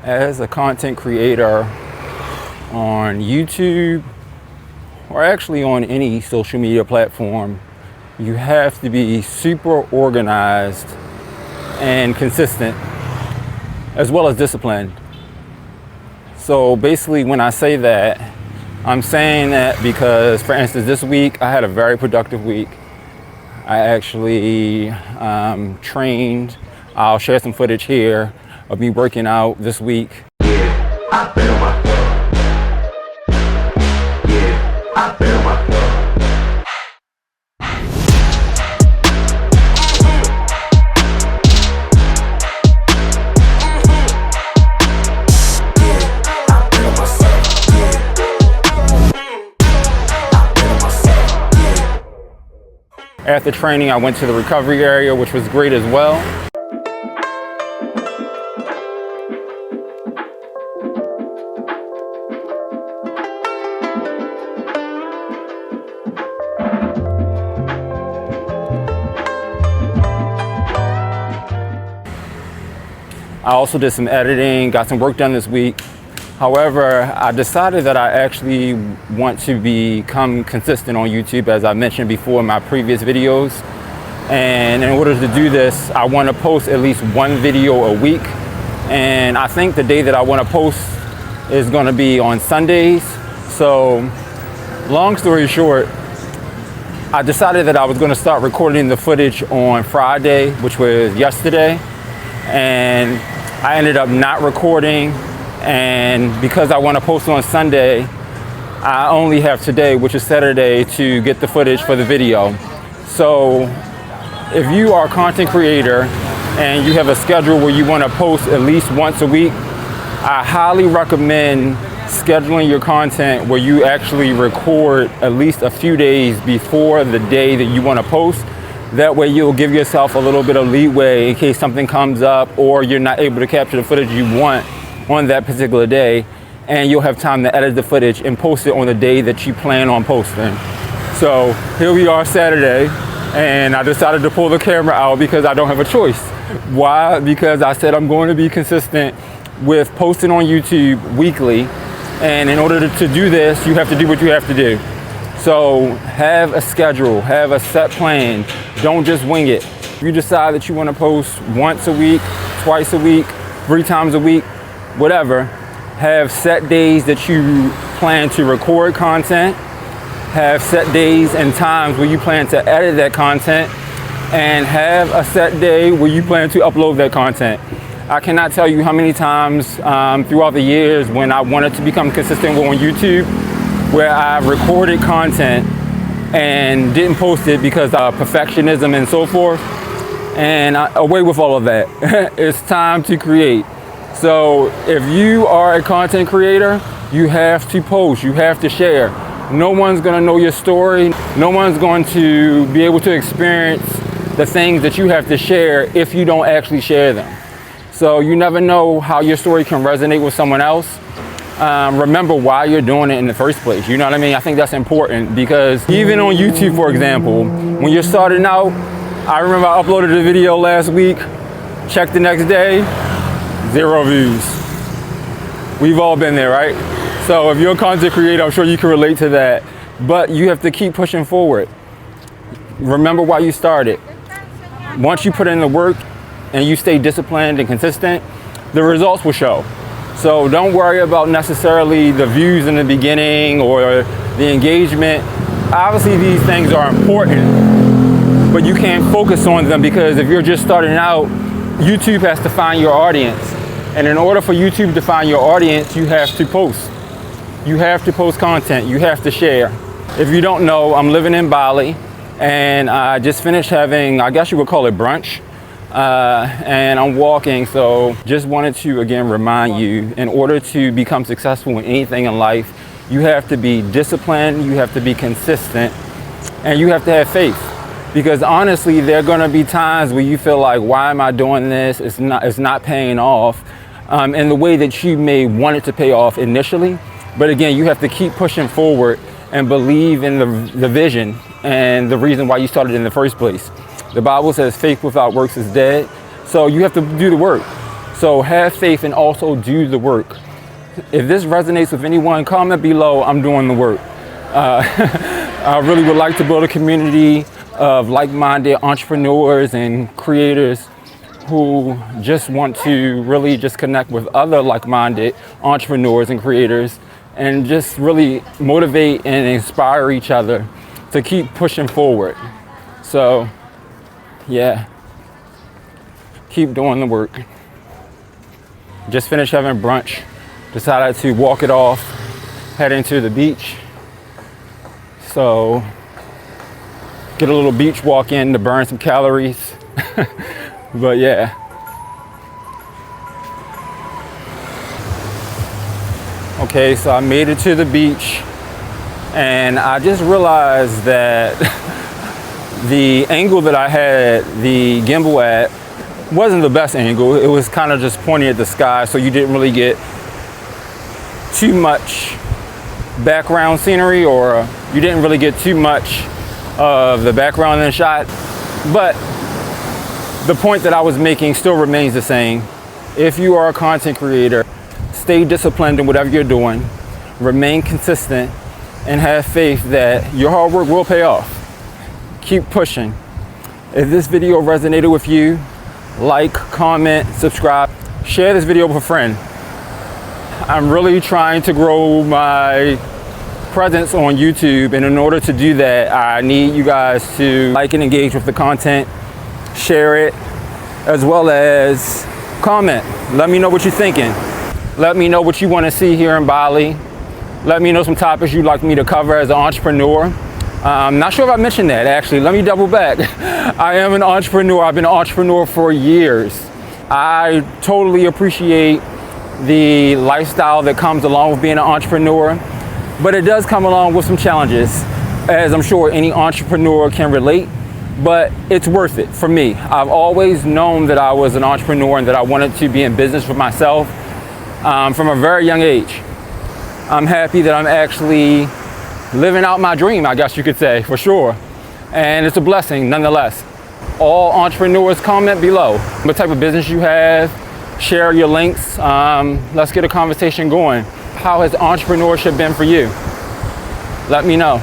as a content creator on YouTube, or actually on any social media platform, you have to be super organized and consistent, as well as disciplined. So basically, when I say that, I'm saying that because, for instance, this week I had a very productive week. I actually trained. I'll share some footage here of me working out this week. After training, I went to the recovery area, which was great as well. I also did some editing, got some work done this week. However, I decided that I actually want to become consistent on YouTube, as I mentioned before in my previous videos. And in order to do this, I want to post at least one video a week. And I think the day that I want to post is going to be on Sundays. So, long story short, I decided that I was going to start recording the footage on Friday, which was yesterday. And I ended up not recording. And because I want to post on Sunday, I only have today, which is Saturday, to get the footage for the video. So if you are a content creator and you have a schedule where you want to post at least once a week, I highly recommend scheduling your content where you actually record at least a few days before the day that you want to post. That way you'll give yourself a little bit of leeway in case something comes up or you're not able to capture the footage you want on that particular day, and you'll have time to edit the footage and post it on the day that you plan on posting. So here we are Saturday, and I decided to pull the camera out because I don't have a choice. Why? Because I said I'm going to be consistent with posting on YouTube weekly, and in order to do this, you have to do what you have to do. So have a schedule, have a set plan. Don't just wing it. If you decide that you want to post once a week, twice a week, 3 times a week, whatever, have set days that you plan to record content, have set days and times where you plan to edit that content, and have a set day where you plan to upload that content. I cannot tell you how many times throughout the years when I wanted to become consistent on YouTube, where I've recorded content and didn't post it because of perfectionism and so forth, and away with all of that. It's time to create. So if you are a content creator, you have to post, you have to share. No one's gonna know your story. No one's going to be able to experience the things that you have to share if you don't actually share them. So you never know how your story can resonate with someone else. Remember why you're doing it in the first place. You know what I mean? I think that's important because even on YouTube, for example, when you're starting out, I remember I uploaded a video last week, checked the next day, 0 views. We've all been there, right? So if you're a content creator, I'm sure you can relate to that. But you have to keep pushing forward. Remember why you started. Once you put in the work and you stay disciplined and consistent, the results will show. So don't worry about necessarily the views in the beginning or the engagement. Obviously these things are important, but you can't focus on them because if you're just starting out, YouTube has to find your audience. And in order for YouTube to find your audience, you have to post. You have to post content. You have to share. If you don't know, I'm living in Bali, and I just finished having, I guess you would call it brunch. And I'm walking, so just wanted to again remind you, in order to become successful in anything in life, you have to be disciplined, you have to be consistent, and you have to have faith. Because honestly, there are gonna be times where you feel like, why am I doing this? It's not paying off in the way that you may want it to pay off initially. But again, you have to keep pushing forward and believe in the vision and the reason why you started in the first place. The Bible says faith without works is dead. So you have to do the work. So have faith and also do the work. If this resonates with anyone, comment below. I'm doing the work. I really would like to build a community of like-minded entrepreneurs and creators who just want to really just connect with other like-minded entrepreneurs and creators and just really motivate and inspire each other to keep pushing forward. So yeah, keep doing the work. Just finished having brunch, decided to walk it off, head into the beach. So get a little beach walk in to burn some calories. But yeah. Okay, so I made it to the beach and I just realized that the angle that I had the gimbal at wasn't the best angle. It was kind of just pointing at the sky, so you didn't really get too much background scenery, or you didn't really get too much of the background in the shot. But the point that I was making still remains the same. If you are a content creator, stay disciplined in whatever you're doing, remain consistent, and have faith that your hard work will pay off. Keep pushing. If this video resonated with you, like, comment, subscribe, share this video with a friend. I'm really trying to grow my presence on YouTube, and in order to do that, I need you guys to like and engage with the content, share it, as well as comment. Let me know what you're thinking. Let me know what you want to see here in Bali. Let me know some topics you'd like me to cover as an entrepreneur. I'm not sure if I mentioned that, actually. Let me double back. I am an entrepreneur. I've been an entrepreneur for years. I totally appreciate the lifestyle that comes along with being an entrepreneur, but it does come along with some challenges, as I'm sure any entrepreneur can relate, but it's worth it for me. I've always known that I was an entrepreneur and that I wanted to be in business for myself from a very young age. I'm happy that I'm actually living out my dream, I guess you could say, for sure. And it's a blessing nonetheless. All entrepreneurs, comment below what type of business you have. Share your links. Let's get a conversation going. How has entrepreneurship been for you? Let me know.